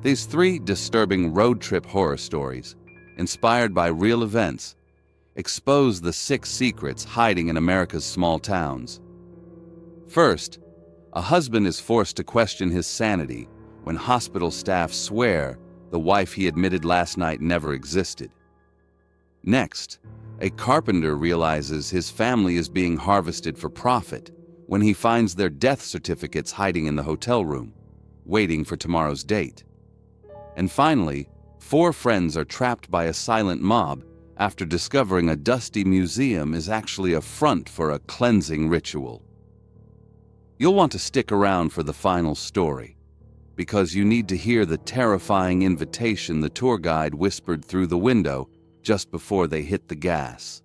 These three disturbing road trip horror stories, inspired by real events, expose the 6 secrets hiding in America's small towns. First, a husband is forced to question his sanity when hospital staff swear the wife he admitted last night never existed. Next, a carpenter realizes his family is being harvested for profit when he finds their death certificates hiding in the hotel room, waiting for tomorrow's date. And finally, 4 friends are trapped by a silent mob after discovering a dusty museum is actually a front for a cleansing ritual. You'll want to stick around for the final story, because you need to hear the terrifying invitation the tour guide whispered through the window just before they hit the gas.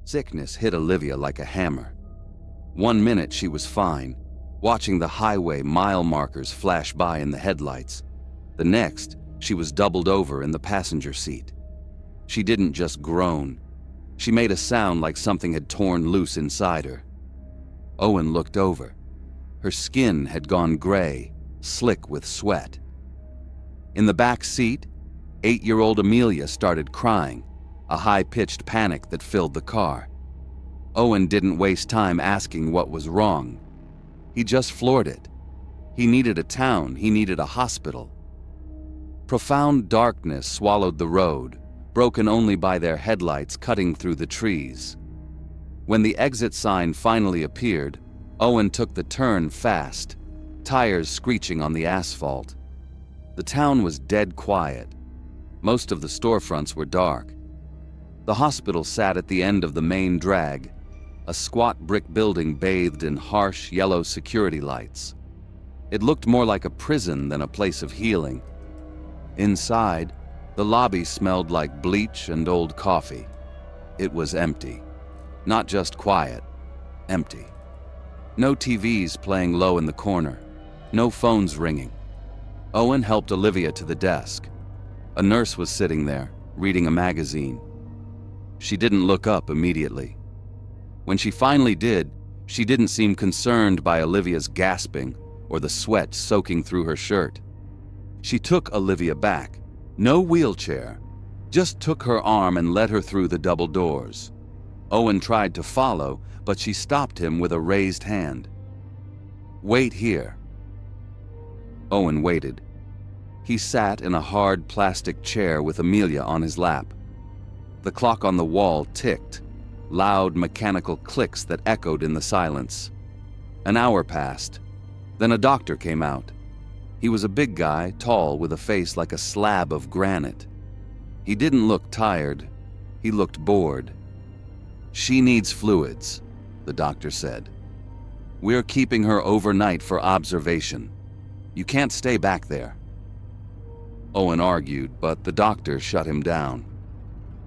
Sickness hit Olivia like a hammer. 1 minute she was fine, watching the highway mile markers flash by in the headlights. The next, she was doubled over in the passenger seat. She didn't just groan. She made a sound like something had torn loose inside her. Owen looked over. Her skin had gone gray, slick with sweat. In the back seat, 8-year-old Amelia started crying, a high-pitched panic that filled the car. Owen didn't waste time asking what was wrong. He just floored it. He needed a town, he needed a hospital. Profound darkness swallowed the road, broken only by their headlights cutting through the trees. When the exit sign finally appeared, Owen took the turn fast, tires screeching on the asphalt. The town was dead quiet. Most of the storefronts were dark. The hospital sat at the end of the main drag, a squat brick building bathed in harsh yellow security lights. It looked more like a prison than a place of healing. Inside, the lobby smelled like bleach and old coffee. It was empty. Not just quiet, empty. No TVs playing low in the corner. No phones ringing. Owen helped Olivia to the desk. A nurse was sitting there, reading a magazine. She didn't look up immediately. When she finally did, she didn't seem concerned by Olivia's gasping or the sweat soaking through her shirt. She took Olivia back. No wheelchair. Just took her arm and led her through the double doors. Owen tried to follow, but she stopped him with a raised hand. "Wait here." Owen waited. He sat in a hard plastic chair with Amelia on his lap. The clock on the wall ticked, loud mechanical clicks that echoed in the silence. An hour passed. Then a doctor came out. He was a big guy, tall, with a face like a slab of granite. He didn't look tired. He looked bored. "She needs fluids," the doctor said. "We're keeping her overnight for observation. You can't stay back there." Owen argued, but the doctor shut him down.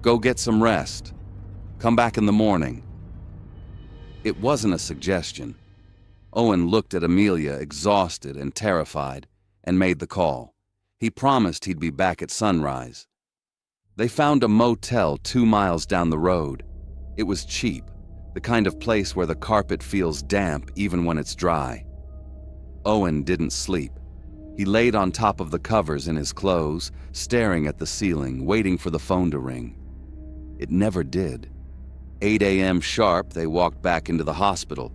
"Go get some rest. Come back in the morning." It wasn't a suggestion. Owen looked at Amelia, exhausted and terrified, and made the call. He promised he'd be back at sunrise. They found a motel 2 miles down the road. It was cheap, the kind of place where the carpet feels damp even when it's dry. Owen didn't sleep. He laid on top of the covers in his clothes, staring at the ceiling, waiting for the phone to ring. It never did. 8 a.m. sharp, they walked back into the hospital.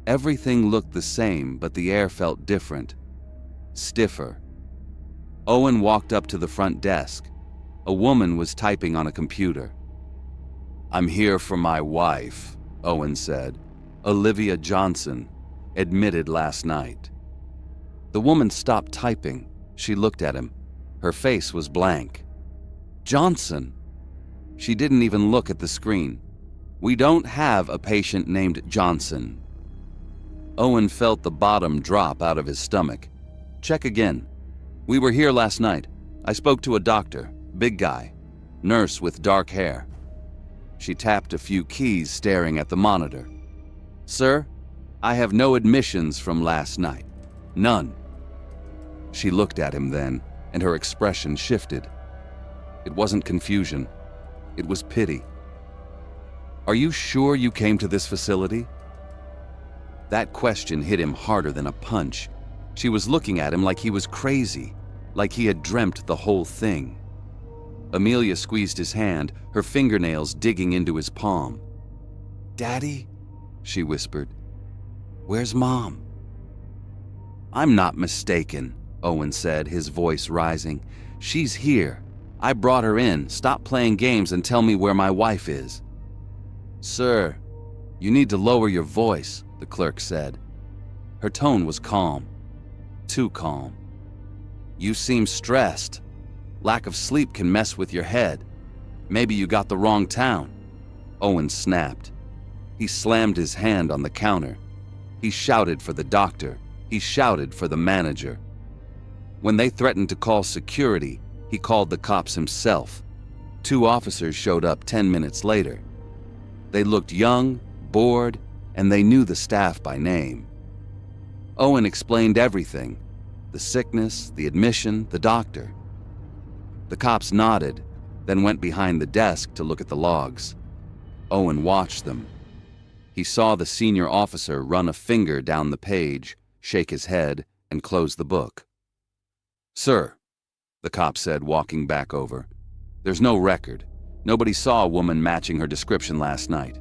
Everything looked the same, but the air felt different, stiffer. Owen walked up to the front desk. A woman was typing on a computer. "I'm here for my wife," Owen said. "Olivia Johnson, admitted last night." The woman stopped typing. She looked at him. Her face was blank. "Johnson?" She didn't even look at the screen. "We don't have a patient named Johnson." Owen felt the bottom drop out of his stomach. "Check again. We were here last night. I spoke to a doctor, big guy, nurse with dark hair." She tapped a few keys, staring at the monitor. "Sir, I have no admissions from last night. None." She looked at him then, and her expression shifted. It wasn't confusion. It was pity. Are you sure you came to this facility? That question hit him harder than a punch. She was looking at him like he was crazy, like he had dreamt the whole thing. Amelia squeezed his hand, her fingernails digging into his palm. "Daddy?" she whispered. "Where's Mom?" "I'm not mistaken," Owen said, his voice rising. "She's here. I brought her in. Stop playing games and tell me where my wife is." "Sir, you need to lower your voice," the clerk said. Her tone was calm. Too calm. "You seem stressed. Lack of sleep can mess with your head. Maybe you got the wrong town." Owen snapped. He slammed his hand on the counter. He shouted for the doctor. He shouted for the manager. When they threatened to call security, he called the cops himself. 2 officers showed up 10 minutes later. They looked young, bored, and they knew the staff by name. Owen explained everything: the sickness, the admission, the doctor. The cops nodded, then went behind the desk to look at the logs. Owen watched them. He saw the senior officer run a finger down the page, shake his head, and close the book. "Sir," the cop said, walking back over, "there's no record. Nobody saw a woman matching her description last night."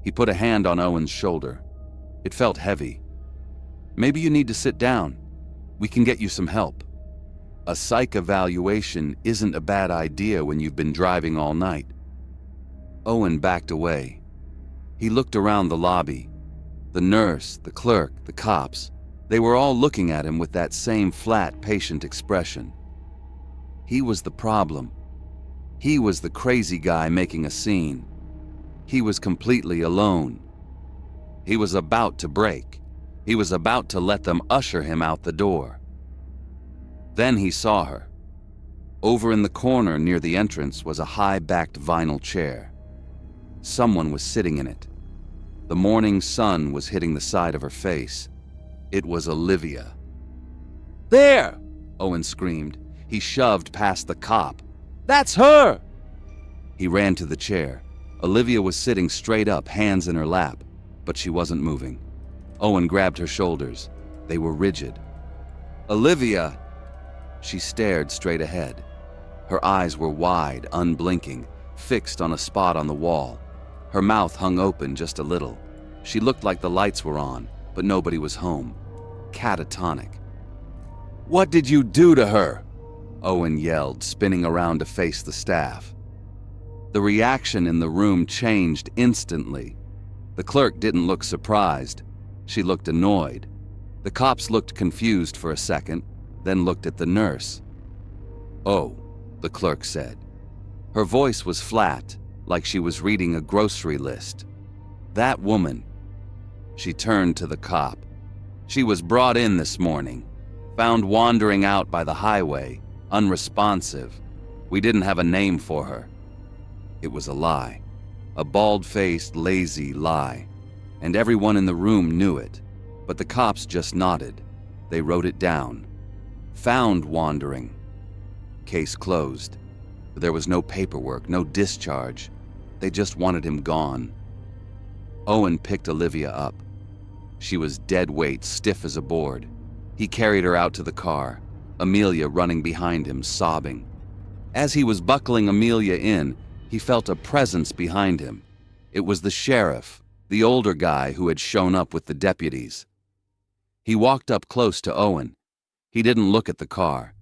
He put a hand on Owen's shoulder. It felt heavy. "Maybe you need to sit down. We can get you some help. A psych evaluation isn't a bad idea when you've been driving all night." Owen backed away. He looked around the lobby. The nurse, the clerk, the cops, they were all looking at him with that same flat, patient expression. He was the problem. He was the crazy guy making a scene. He was completely alone. He was about to break. He was about to let them usher him out the door. Then he saw her. Over in the corner near the entrance was a high-backed vinyl chair. Someone was sitting in it. The morning sun was hitting the side of her face. It was Olivia. "There!" Owen screamed. He shoved past the cop. "That's her!" He ran to the chair. Olivia was sitting straight up, hands in her lap, but she wasn't moving. Owen grabbed her shoulders. They were rigid. "Olivia!" She stared straight ahead. Her eyes were wide, unblinking, fixed on a spot on the wall. Her mouth hung open just a little. She looked like the lights were on, but nobody was home. Catatonic. "What did you do to her?" Owen yelled, spinning around to face the staff. The reaction in the room changed instantly. The clerk didn't look surprised. She looked annoyed. The cops looked confused for a second, then looked at the nurse. "Oh," the clerk said. Her voice was flat, like she was reading a grocery list. "That woman." She turned to the cop. "She was brought in this morning, found wandering out by the highway, unresponsive. We didn't have a name for her." It was a lie. A bald-faced, lazy lie. And everyone in the room knew it. But the cops just nodded. They wrote it down. Found wandering. Case closed. There was no paperwork, no discharge. They just wanted him gone. Owen picked Olivia up. She was dead weight, stiff as a board. He carried her out to the car, Amelia running behind him, sobbing. As he was buckling Amelia in, he felt a presence behind him. It was the sheriff, the older guy who had shown up with the deputies. He walked up close to Owen. He didn't look at the car.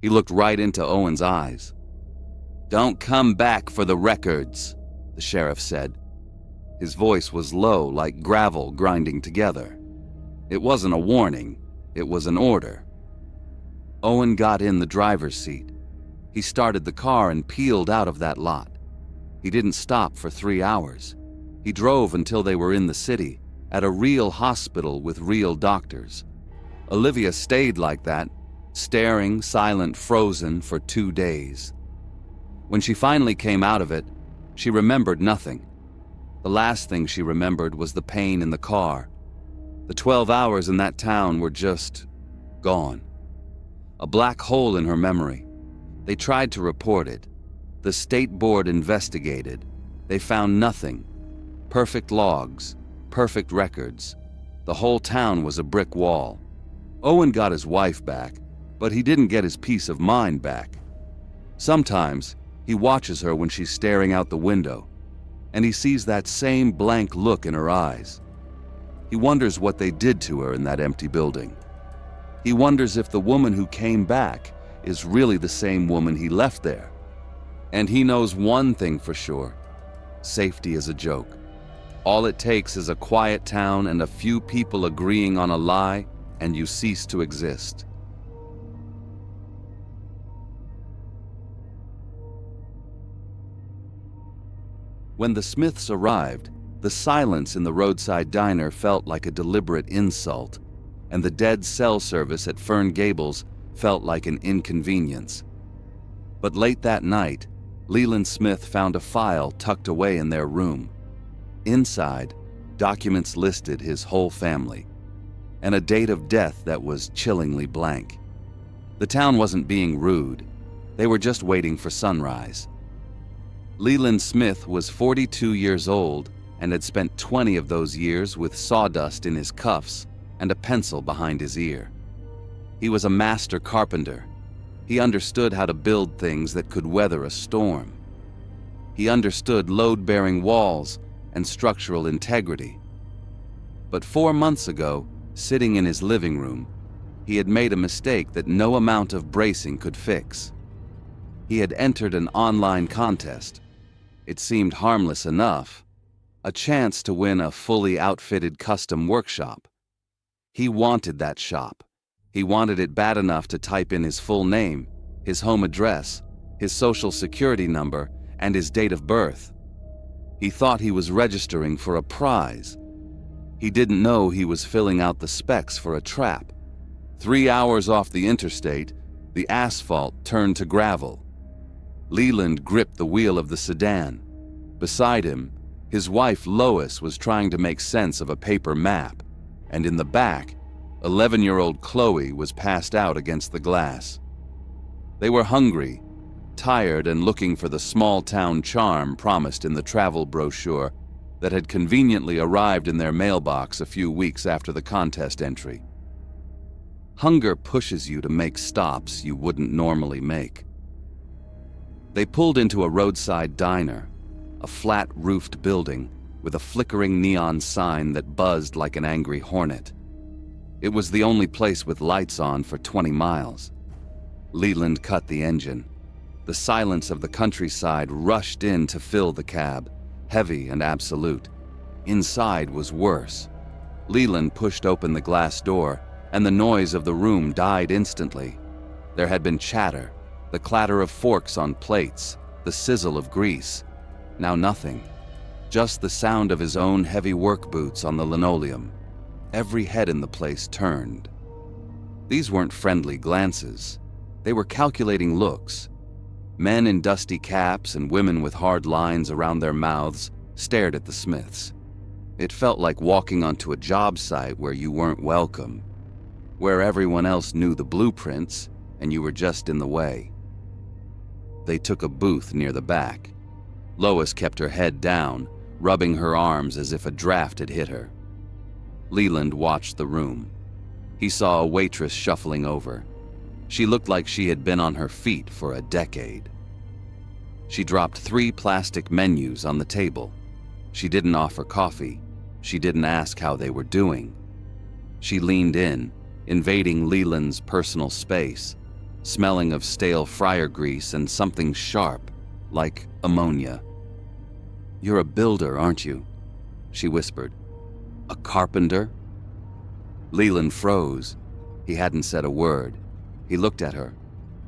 He looked right into Owen's eyes. "Don't come back for the records," the sheriff said. His voice was low, like gravel grinding together. It wasn't a warning, it was an order. Owen got in the driver's seat. He started the car and peeled out of that lot. He didn't stop for 3 hours. He drove until they were in the city, at a real hospital with real doctors. Olivia stayed like that, staring, silent, frozen, for 2 days. When she finally came out of it, she remembered nothing. The last thing she remembered was the pain in the car. The 12 hours in that town were just gone. A black hole in her memory. They tried to report it. The state board investigated. They found nothing. Perfect logs, perfect records. The whole town was a brick wall. Owen got his wife back, but he didn't get his peace of mind back. Sometimes, he watches her when she's staring out the window, and he sees that same blank look in her eyes. He wonders what they did to her in that empty building. He wonders if the woman who came back is really the same woman he left there. And he knows one thing for sure: safety is a joke. All it takes is a quiet town and a few people agreeing on a lie, and you cease to exist. When the Smiths arrived, the silence in the roadside diner felt like a deliberate insult, and the dead cell service at Fern Gables felt like an inconvenience. But late that night, Leland Smith found a file tucked away in their room. Inside, documents listed his whole family, and a date of death that was chillingly blank. The town wasn't being rude. They were just waiting for sunrise. Leland Smith was 42 years old and had spent 20 of those years with sawdust in his cuffs and a pencil behind his ear. He was a master carpenter. He understood how to build things that could weather a storm. He understood load-bearing walls and structural integrity. But 4 months ago, sitting in his living room, he had made a mistake that no amount of bracing could fix. He had entered an online contest. It seemed harmless enough, a chance to win a fully outfitted custom workshop. He wanted that shop. He wanted it bad enough to type in his full name, his home address, his social security number, and his date of birth. He thought he was registering for a prize. He didn't know he was filling out the specs for a trap. 3 hours off the interstate, the asphalt turned to gravel. Leland gripped the wheel of the sedan. Beside him, his wife Lois was trying to make sense of a paper map, and in the back, 11-year-old Chloe was passed out against the glass. They were hungry, tired, and looking for the small-town charm promised in the travel brochure that had conveniently arrived in their mailbox a few weeks after the contest entry. Hunger pushes you to make stops you wouldn't normally make. They pulled into a roadside diner, a flat-roofed building with a flickering neon sign that buzzed like an angry hornet. It was the only place with lights on for 20 miles. Leland cut the engine. The silence of the countryside rushed in to fill the cab, heavy and absolute. Inside was worse. Leland pushed open the glass door, and the noise of the room died instantly. There had been chatter, the clatter of forks on plates, the sizzle of grease. Now nothing. Just the sound of his own heavy work boots on the linoleum. Every head in the place turned. These weren't friendly glances. They were calculating looks. Men in dusty caps and women with hard lines around their mouths stared at the Smiths. It felt like walking onto a job site where you weren't welcome, where everyone else knew the blueprints and you were just in the way. They took a booth near the back. Lois kept her head down, rubbing her arms as if a draft had hit her. Leland watched the room. He saw a waitress shuffling over. She looked like she had been on her feet for a decade. She dropped 3 plastic menus on the table. She didn't offer coffee. She didn't ask how they were doing. She leaned in, invading Leland's personal space, smelling of stale fryer grease and something sharp, like ammonia. "You're a builder, aren't you?" she whispered. "A carpenter?" Leland froze. He hadn't said a word. He looked at her,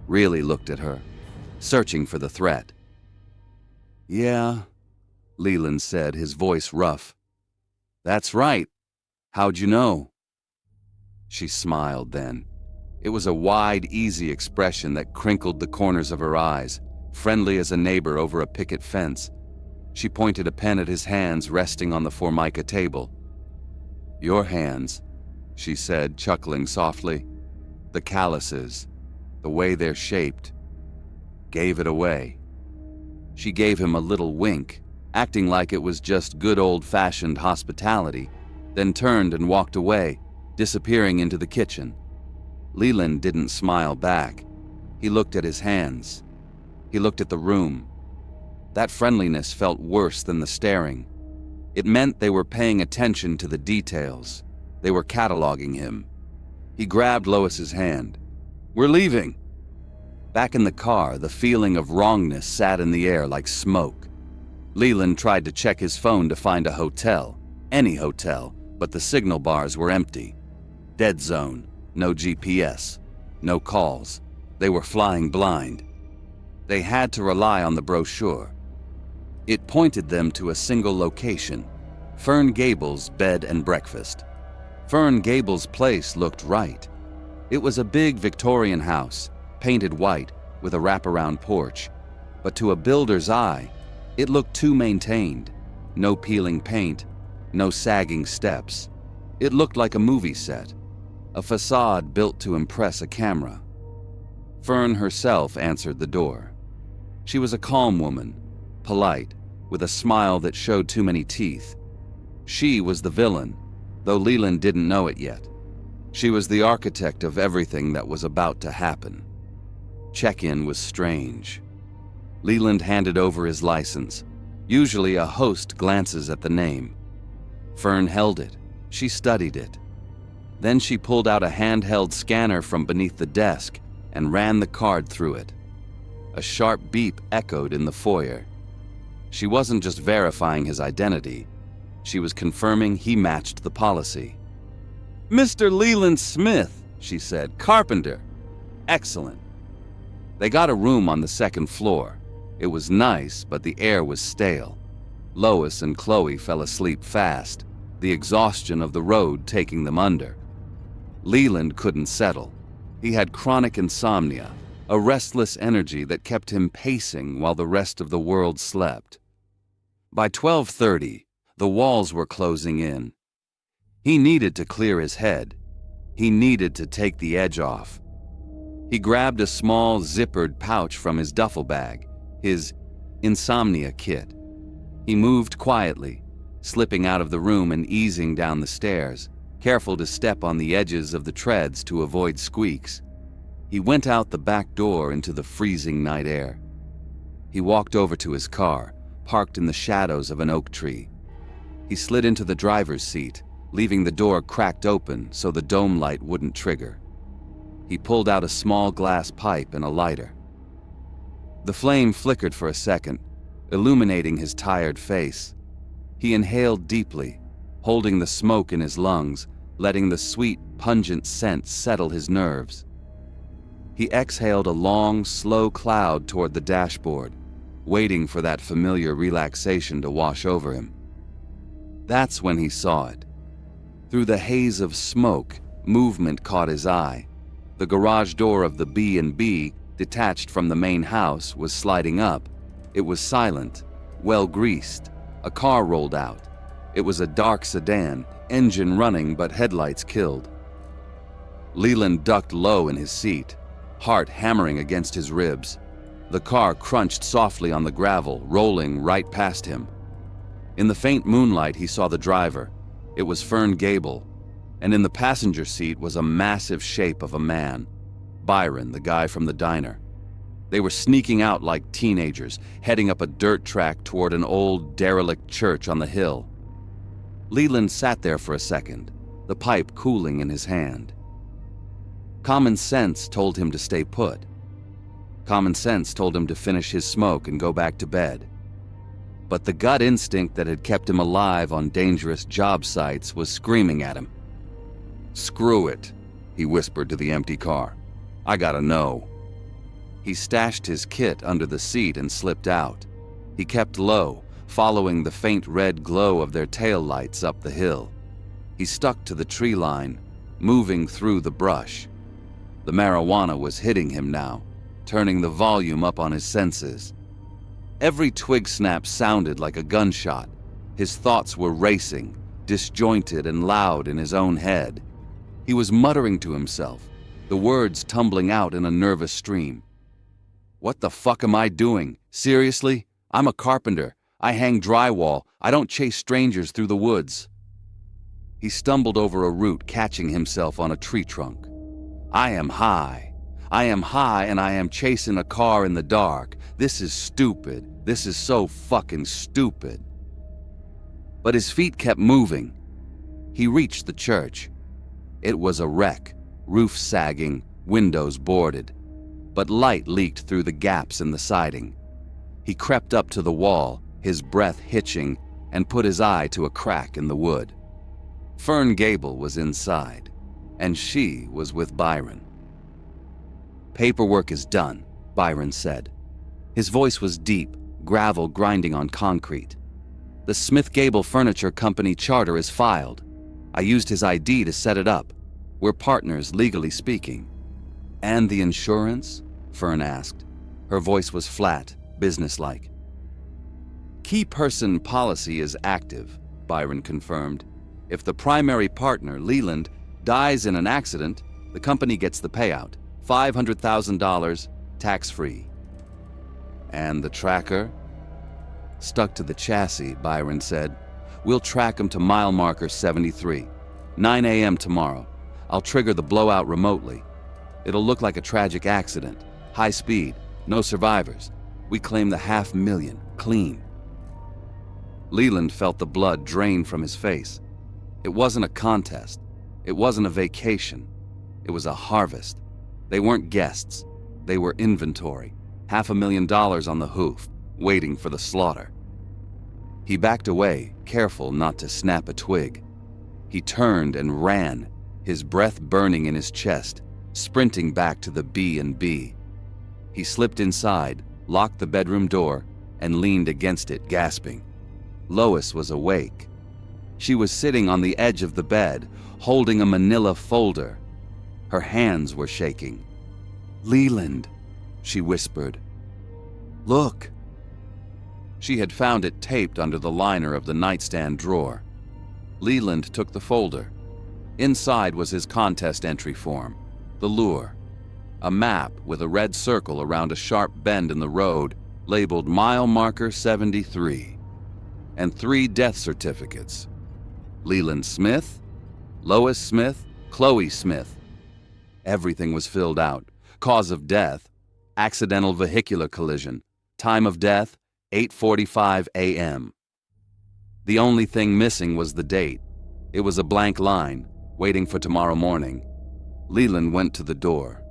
really looked at her, searching for the threat. "Yeah," Leland said, his voice rough. "That's right. How'd you know?" She smiled then. It was a wide, easy expression that crinkled the corners of her eyes, friendly as a neighbor over a picket fence. She pointed a pen at his hands resting on the Formica table. "Your hands," she said, chuckling softly. "The calluses, the way they're shaped, gave it away." She gave him a little wink, acting like it was just good old-fashioned hospitality, then turned and walked away, disappearing into the kitchen. Leland didn't smile back. He looked at his hands. He looked at the room. That friendliness felt worse than the staring. It meant they were paying attention to the details. They were cataloging him. He grabbed Lois's hand. "We're leaving." Back in the car, the feeling of wrongness sat in the air like smoke. Leland tried to check his phone to find a hotel, any hotel, but the signal bars were empty. Dead zone, no GPS, no calls. They were flying blind. They had to rely on the brochure. It pointed them to a single location, Fern Gables Bed and Breakfast. Fern Gables' place looked right. It was a big Victorian house, painted white with a wraparound porch, but to a builder's eye, it looked too maintained. No peeling paint, no sagging steps. It looked like a movie set, a facade built to impress a camera. Fern herself answered the door. She was a calm woman, polite, with a smile that showed too many teeth. She was the villain, though Leland didn't know it yet. She was the architect of everything that was about to happen. Check-in was strange. Leland handed over his license. Usually a host glances at the name. Fern held it. She studied it. Then she pulled out a handheld scanner from beneath the desk and ran the card through it. A sharp beep echoed in the foyer. She wasn't just verifying his identity. She was confirming he matched the policy. "Mr. Leland Smith," she said, "carpenter." "Excellent." They got a room on the second floor. It was nice, but the air was stale. Lois and Chloe fell asleep fast, the exhaustion of the road taking them under. Leland couldn't settle. He had chronic insomnia, a restless energy that kept him pacing while the rest of the world slept. By 12:30, the walls were closing in. He needed to clear his head. He needed to take the edge off. He grabbed a small zippered pouch from his duffel bag, his insomnia kit. He moved quietly, slipping out of the room and easing down the stairs, careful to step on the edges of the treads to avoid squeaks. He went out the back door into the freezing night air. He walked over to his car, parked in the shadows of an oak tree. He slid into the driver's seat, leaving the door cracked open so the dome light wouldn't trigger. He pulled out a small glass pipe and a lighter. The flame flickered for a second, illuminating his tired face. He inhaled deeply, holding the smoke in his lungs, letting the sweet, pungent scent settle his nerves. He exhaled a long, slow cloud toward the dashboard, waiting for that familiar relaxation to wash over him. That's when he saw it. Through the haze of smoke, movement caught his eye. The garage door of the B&B, detached from the main house, was sliding up. It was silent, well-greased. A car rolled out. It was a dark sedan, engine running but headlights killed. Leland ducked low in his seat, heart hammering against his ribs. The car crunched softly on the gravel, rolling right past him. In the faint moonlight, he saw the driver. It was Fern Gable, and in the passenger seat was a massive shape of a man, Byron, the guy from the diner. They were sneaking out like teenagers, heading up a dirt track toward an old, derelict church on the hill. Leland sat there for a second, the pipe cooling in his hand. Common sense told him to stay put. Common sense told him to finish his smoke and go back to bed. But the gut instinct that had kept him alive on dangerous job sites was screaming at him. "Screw it," he whispered to the empty car. "I gotta know." He stashed his kit under the seat and slipped out. He kept low, following the faint red glow of their taillights up the hill. He stuck to the tree line, moving through the brush. The marijuana was hitting him now, turning the volume up on his senses. Every twig snap sounded like a gunshot. His thoughts were racing, disjointed and loud in his own head. He was muttering to himself, the words tumbling out in a nervous stream. "What the fuck am I doing? Seriously? I'm a carpenter. I hang drywall. I don't chase strangers through the woods." He stumbled over a root, catching himself on a tree trunk. "I am high. I am high and I am chasing a car in the dark. This is stupid. This is so fucking stupid." But his feet kept moving. He reached the church. It was a wreck, roof sagging, windows boarded, but light leaked through the gaps in the siding. He crept up to the wall, his breath hitching, and put his eye to a crack in the wood. Fern Gable was inside, and she was with Byron. "Paperwork is done," Byron said. His voice was deep, gravel grinding on concrete. "The Smith-Gable Furniture Company charter is filed. I used his ID to set it up. We're partners, legally speaking." "And the insurance?" Fern asked. Her voice was flat, businesslike. "Key person policy is active," Byron confirmed. "If the primary partner, Leland, dies in an accident, the company gets the payout, $500,000, tax-free." "And the tracker?" "Stuck to the chassis," Byron said. "We'll track him to mile marker 73, 9 a.m. tomorrow. I'll trigger the blowout remotely. It'll look like a tragic accident. High speed, no survivors. We claim the $500,000, clean." Leland felt the blood drain from his face. It wasn't a contest. It wasn't a vacation. It was a harvest. They weren't guests. They were inventory. $500,000 on the hoof, waiting for the slaughter. He backed away, careful not to snap a twig. He turned and ran, his breath burning in his chest, sprinting back to the B&B. He slipped inside, locked the bedroom door, and leaned against it, gasping. Lois was awake. She was sitting on the edge of the bed, holding a manila folder. Her hands were shaking. "Leland," she whispered. "Look." She had found it taped under the liner of the nightstand drawer. Leland took the folder. Inside was his contest entry form, the lure. A map with a red circle around a sharp bend in the road labeled mile marker 73. And 3 death certificates. Leland Smith, Lois Smith, Chloe Smith. Everything was filled out. Cause of death, accidental vehicular collision. Time of death, 8:45 a.m. The only thing missing was the date. It was a blank line, waiting for tomorrow morning. Leland went to the door.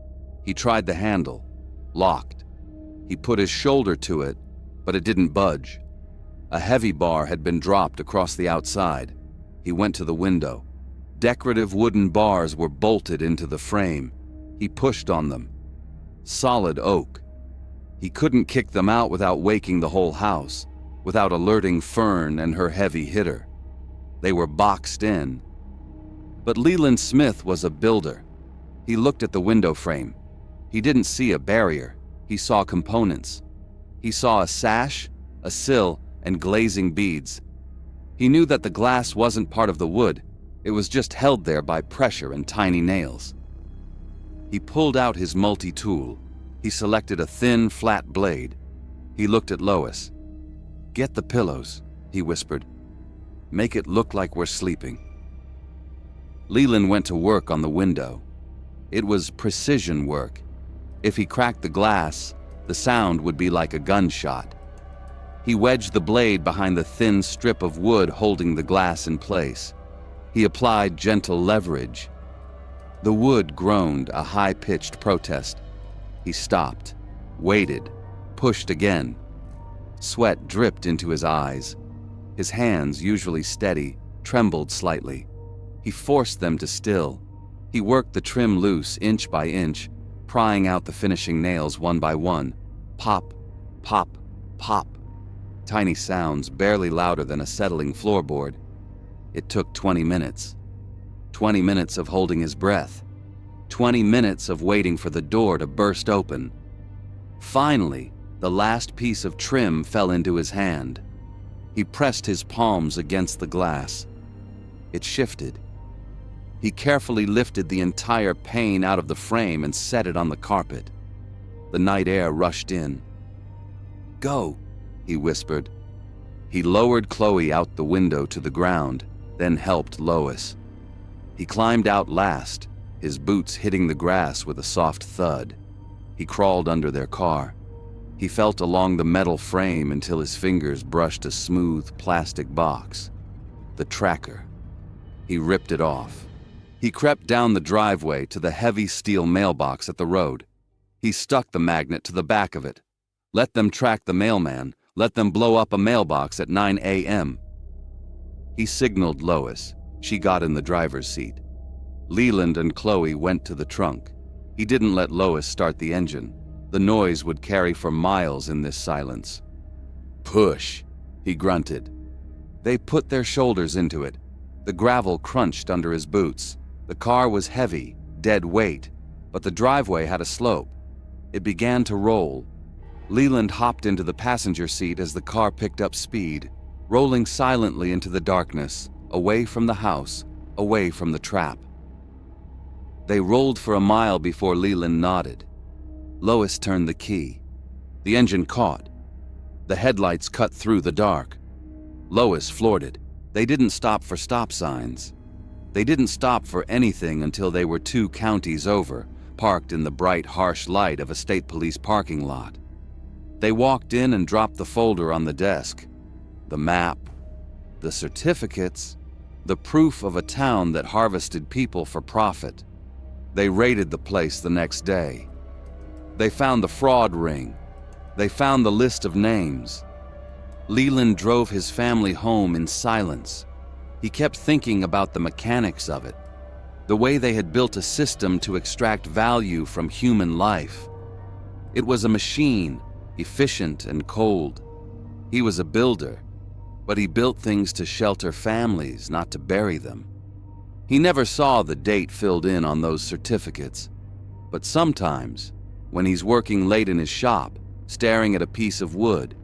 He tried the handle, locked. He put his shoulder to it, but it didn't budge. A heavy bar had been dropped across the outside. He went to the window. Decorative wooden bars were bolted into the frame. He pushed on them. Solid oak. He couldn't kick them out without waking the whole house, without alerting Fern and her heavy hitter. They were boxed in. But Leland Smith was a builder. He looked at the window frame. He didn't see a barrier. He saw components. He saw a sash, a sill, and glazing beads. He knew that the glass wasn't part of the wood. It was just held there by pressure and tiny nails. He pulled out his multi-tool. He selected a thin, flat blade. He looked at Lois. "Get the pillows," he whispered. "Make it look like we're sleeping." Leland went to work on the window. It was precision work. If he cracked the glass, the sound would be like a gunshot. He wedged the blade behind the thin strip of wood holding the glass in place. He applied gentle leverage. The wood groaned a high-pitched protest. He stopped, waited, pushed again. Sweat dripped into his eyes. His hands, usually steady, trembled slightly. He forced them to still. He worked the trim loose inch by inch, prying out the finishing nails one by one. Pop, pop, pop. Tiny sounds barely louder than a settling floorboard. It took 20 minutes. 20 minutes of holding his breath. 20 minutes of waiting for the door to burst open. Finally, the last piece of trim fell into his hand. He pressed his palms against the glass. It shifted. He carefully lifted the entire pane out of the frame and set it on the carpet. The night air rushed in. "Go," he whispered. He lowered Chloe out the window to the ground, then helped Lois. He climbed out last, his boots hitting the grass with a soft thud. He crawled under their car. He felt along the metal frame until his fingers brushed a smooth plastic box. The tracker. He ripped it off. He crept down the driveway to the heavy steel mailbox at the road. He stuck the magnet to the back of it. Let them track the mailman. Let them blow up a mailbox at 9 a.m. He signaled Lois. She got in the driver's seat. Leland and Chloe went to the trunk. He didn't let Lois start the engine. The noise would carry for miles in this silence. "Push," he grunted. They put their shoulders into it. The gravel crunched under his boots. The car was heavy, dead weight, but the driveway had a slope. It began to roll. Leland hopped into the passenger seat as the car picked up speed, rolling silently into the darkness, away from the house, away from the trap. They rolled for a mile before Leland nodded. Lois turned the key. The engine caught. The headlights cut through the dark. Lois floored it. They didn't stop for stop signs. They didn't stop for anything until they were 2 counties over, parked in the bright, harsh light of a state police parking lot. They walked in and dropped the folder on the desk. The map, the certificates, the proof of a town that harvested people for profit. They raided the place the next day. They found the fraud ring. They found the list of names. Leland drove his family home in silence. He kept thinking about the mechanics of it, the way they had built a system to extract value from human life. It was a machine, efficient and cold. He was a builder, but he built things to shelter families, not to bury them. He never saw the date filled in on those certificates, but sometimes, when he's working late in his shop, staring at a piece of wood,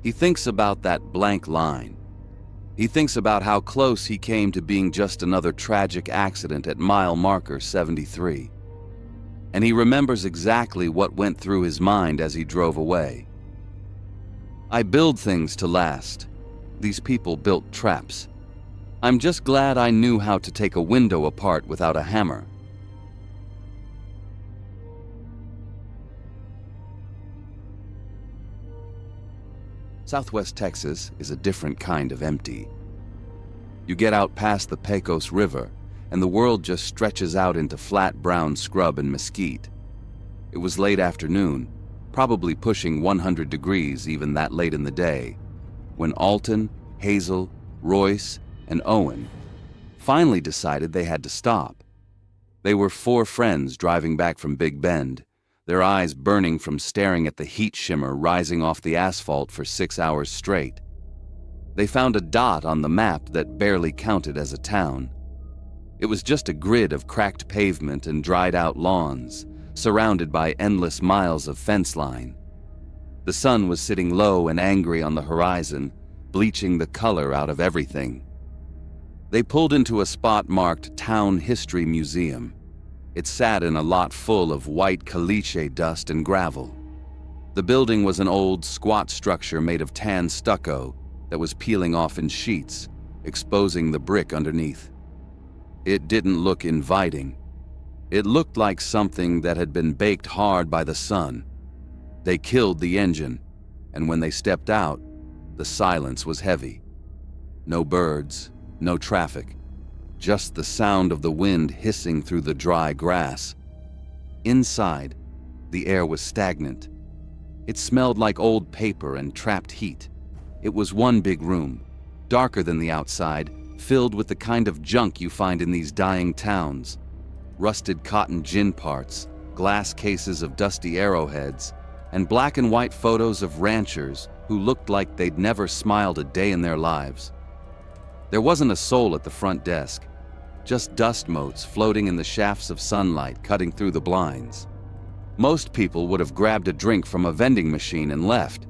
he thinks about that blank line. He thinks about how close he came to being just another tragic accident at mile marker 73. And he remembers exactly what went through his mind as he drove away. I build things to last. These people built traps. I'm just glad I knew how to take a window apart without a hammer. Southwest Texas is a different kind of empty. You get out past the Pecos River, and the world just stretches out into flat brown scrub and mesquite. It was late afternoon, probably pushing 100 degrees even that late in the day, when Alton, Hazel, Royce, and Owen finally decided they had to stop. They were 4 friends driving back from Big Bend, their eyes burning from staring at the heat shimmer rising off the asphalt for 6 hours straight. They found a dot on the map that barely counted as a town. It was just a grid of cracked pavement and dried-out lawns, surrounded by endless miles of fence line. The sun was sitting low and angry on the horizon, bleaching the color out of everything. They pulled into a spot marked Town History Museum. It sat in a lot full of white caliche dust and gravel. The building was an old, squat structure made of tan stucco that was peeling off in sheets, exposing the brick underneath. It didn't look inviting. It looked like something that had been baked hard by the sun. They killed the engine, and when they stepped out, the silence was heavy. No birds, no traffic. Just the sound of the wind hissing through the dry grass. Inside, the air was stagnant. It smelled like old paper and trapped heat. It was one big room, darker than the outside, filled with the kind of junk you find in these dying towns. Rusted cotton gin parts, glass cases of dusty arrowheads, and black and white photos of ranchers who looked like they'd never smiled a day in their lives. There wasn't a soul at the front desk. Just dust motes floating in the shafts of sunlight cutting through the blinds. Most people would have grabbed a drink from a vending machine and left,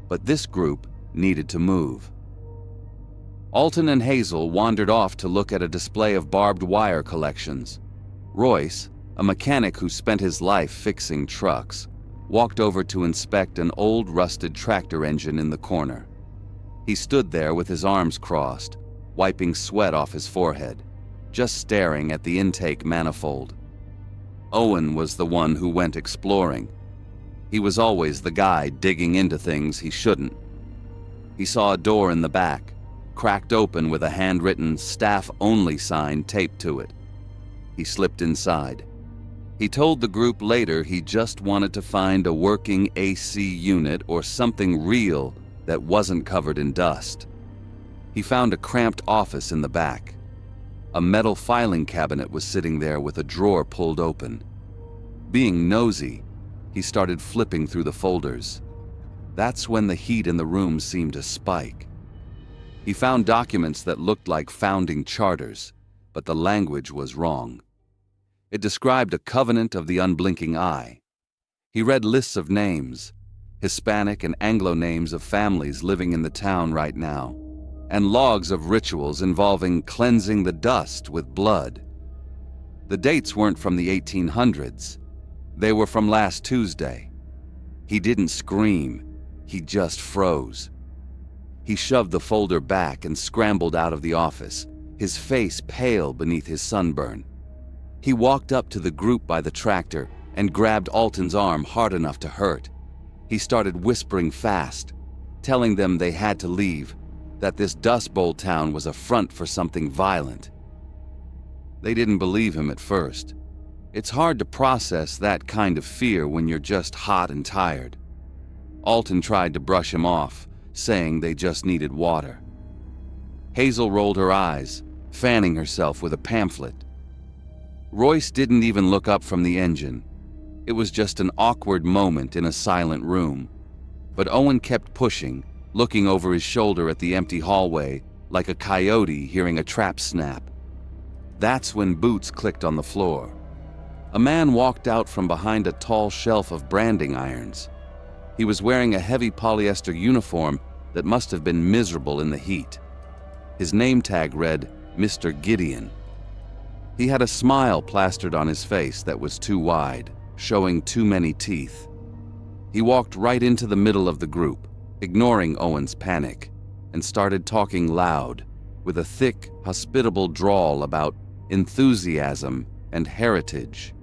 but this group needed to move. Alton and Hazel wandered off to look at a display of barbed wire collections. Royce, a mechanic who spent his life fixing trucks, walked over to inspect an old rusted tractor engine in the corner. He stood there with his arms crossed, wiping sweat off his forehead, just staring at the intake manifold. Owen was the one who went exploring. He was always the guy digging into things he shouldn't. He saw a door in the back, cracked open with a handwritten staff-only sign taped to it. He slipped inside. He told the group later he just wanted to find a working AC unit or something real that wasn't covered in dust. He found a cramped office in the back. A metal filing cabinet was sitting there with a drawer pulled open. Being nosy, he started flipping through the folders. That's when the heat in the room seemed to spike. He found documents that looked like founding charters, but the language was wrong. It described a covenant of the unblinking eye. He read lists of names, Hispanic and Anglo names of families living in the town right now, and logs of rituals involving cleansing the dust with blood. The dates weren't from the 1800s. They were from last Tuesday. He didn't scream. He just froze. He shoved the folder back and scrambled out of the office, his face pale beneath his sunburn. He walked up to the group by the tractor and grabbed Alton's arm hard enough to hurt. He started whispering fast, telling them they had to leave, that this Dust Bowl town was a front for something violent. They didn't believe him at first. It's hard to process that kind of fear when you're just hot and tired. Alton tried to brush him off, saying they just needed water. Hazel rolled her eyes, fanning herself with a pamphlet. Royce didn't even look up from the engine. It was just an awkward moment in a silent room. But Owen kept pushing, looking over his shoulder at the empty hallway, like a coyote hearing a trap snap. That's when boots clicked on the floor. A man walked out from behind a tall shelf of branding irons. He was wearing a heavy polyester uniform that must have been miserable in the heat. His name tag read, Mr. Gideon. He had a smile plastered on his face that was too wide, showing too many teeth. He walked right into the middle of the group, ignoring Owen's panic, and started talking loud, with a thick, hospitable drawl about enthusiasm and heritage.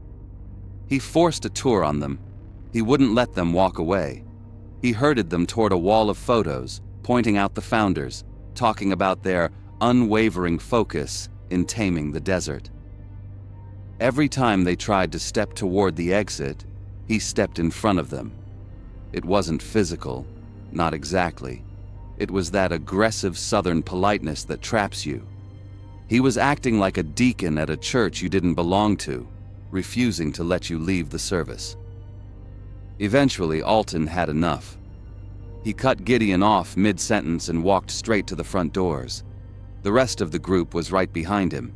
He forced a tour on them. He wouldn't let them walk away. He herded them toward a wall of photos, pointing out the founders, talking about their unwavering focus in taming the desert. Every time they tried to step toward the exit, he stepped in front of them. It wasn't physical, not exactly. It was that aggressive Southern politeness that traps you. He was acting like a deacon at a church you didn't belong to, refusing to let you leave the service. Eventually, Alton had enough. He cut Gideon off mid-sentence and walked straight to the front doors. The rest of the group was right behind him.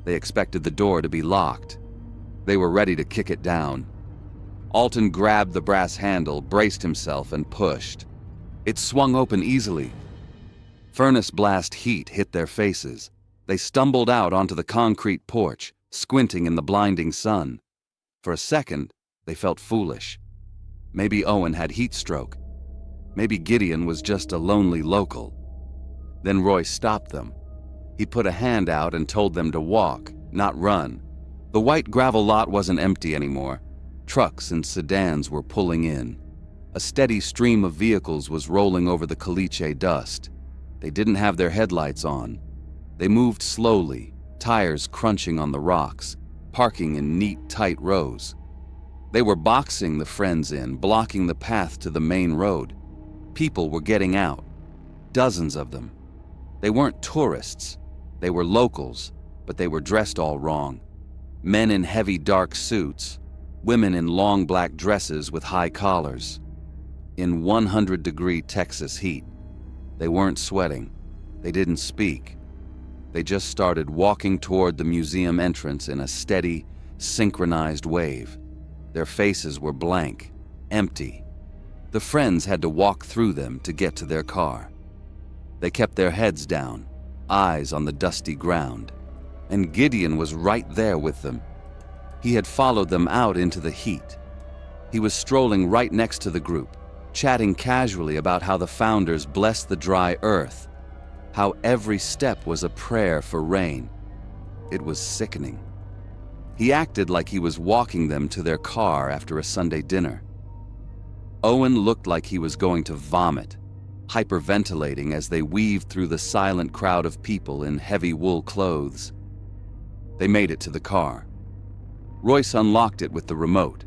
They expected the door to be locked. They were ready to kick it down. Alton grabbed the brass handle, braced himself, and pushed. It swung open easily. Furnace blast heat hit their faces. They stumbled out onto the concrete porch, squinting in the blinding sun. For a second, they felt foolish. Maybe Owen had heat stroke. Maybe Gideon was just a lonely local. Then Roy stopped them. He put a hand out and told them to walk, not run. The white gravel lot wasn't empty anymore. Trucks and sedans were pulling in. A steady stream of vehicles was rolling over the caliche dust. They didn't have their headlights on. They moved slowly, tires crunching on the rocks, parking in neat, tight rows. They were boxing the friends in, blocking the path to the main road. People were getting out. Dozens of them. They weren't tourists. They were locals, but they were dressed all wrong. Men in heavy dark suits, women in long black dresses with high collars. In 100-degree Texas heat. They weren't sweating. They didn't speak. They just started walking toward the museum entrance in a steady, synchronized wave. Their faces were blank, empty. The friends had to walk through them to get to their car. They kept their heads down, eyes on the dusty ground. And Gideon was right there with them. He had followed them out into the heat. He was strolling right next to the group, chatting casually about how the founders blessed the dry earth, how every step was a prayer for rain. It was sickening. He acted like he was walking them to their car after a Sunday dinner. Owen looked like he was going to vomit, hyperventilating as they weaved through the silent crowd of people in heavy wool clothes. They made it to the car. Royce unlocked it with the remote,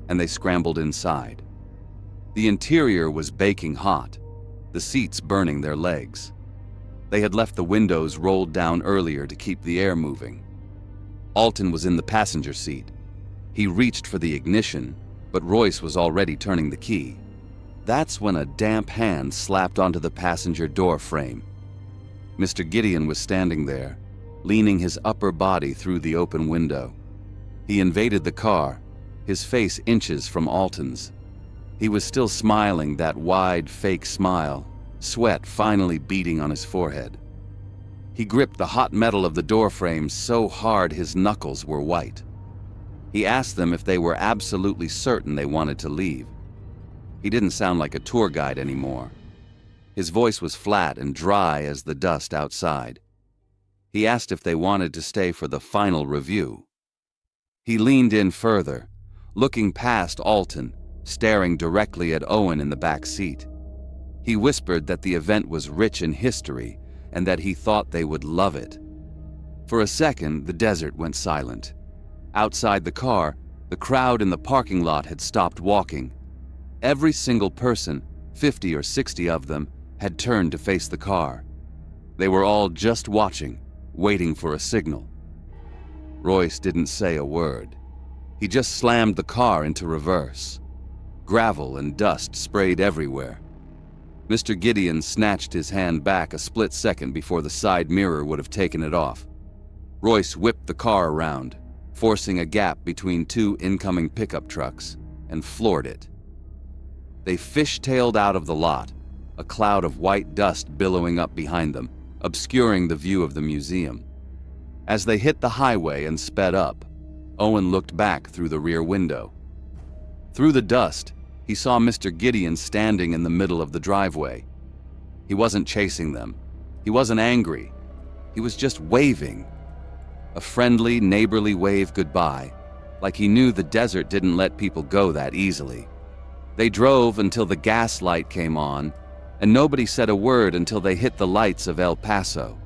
and they scrambled inside. The interior was baking hot, the seats burning their legs. They had left the windows rolled down earlier to keep the air moving. Alton was in the passenger seat. He reached for the ignition, but Royce was already turning the key. That's when a damp hand slapped onto the passenger door frame. Mr. Gideon was standing there, leaning his upper body through the open window. He invaded the car, his face inches from Alton's. He was still smiling that wide, fake smile, sweat finally beading on his forehead. He gripped the hot metal of the doorframe so hard his knuckles were white. He asked them if they were absolutely certain they wanted to leave. He didn't sound like a tour guide anymore. His voice was flat and dry as the dust outside. He asked if they wanted to stay for the final review. He leaned in further, looking past Alton, staring directly at Owen in the back seat. He whispered that the event was rich in history and that he thought they would love it. For a second, the desert went silent. Outside the car, the crowd in the parking lot had stopped walking. Every single person, 50 or 60 of them, had turned to face the car. They were all just watching, waiting for a signal. Royce didn't say a word. He just slammed the car into reverse. Gravel and dust sprayed everywhere. Mr. Gideon snatched his hand back a split second before the side mirror would have taken it off. Royce whipped the car around, forcing a gap between two incoming pickup trucks, and floored it. They fishtailed out of the lot, a cloud of white dust billowing up behind them, obscuring the view of the museum. As they hit the highway and sped up, Owen looked back through the rear window. Through the dust, he saw Mr. Gideon standing in the middle of the driveway. He wasn't chasing them. He wasn't angry. He was just waving. A friendly, neighborly wave goodbye, like he knew the desert didn't let people go that easily. They drove until the gas light came on, and nobody said a word until they hit the lights of El Paso.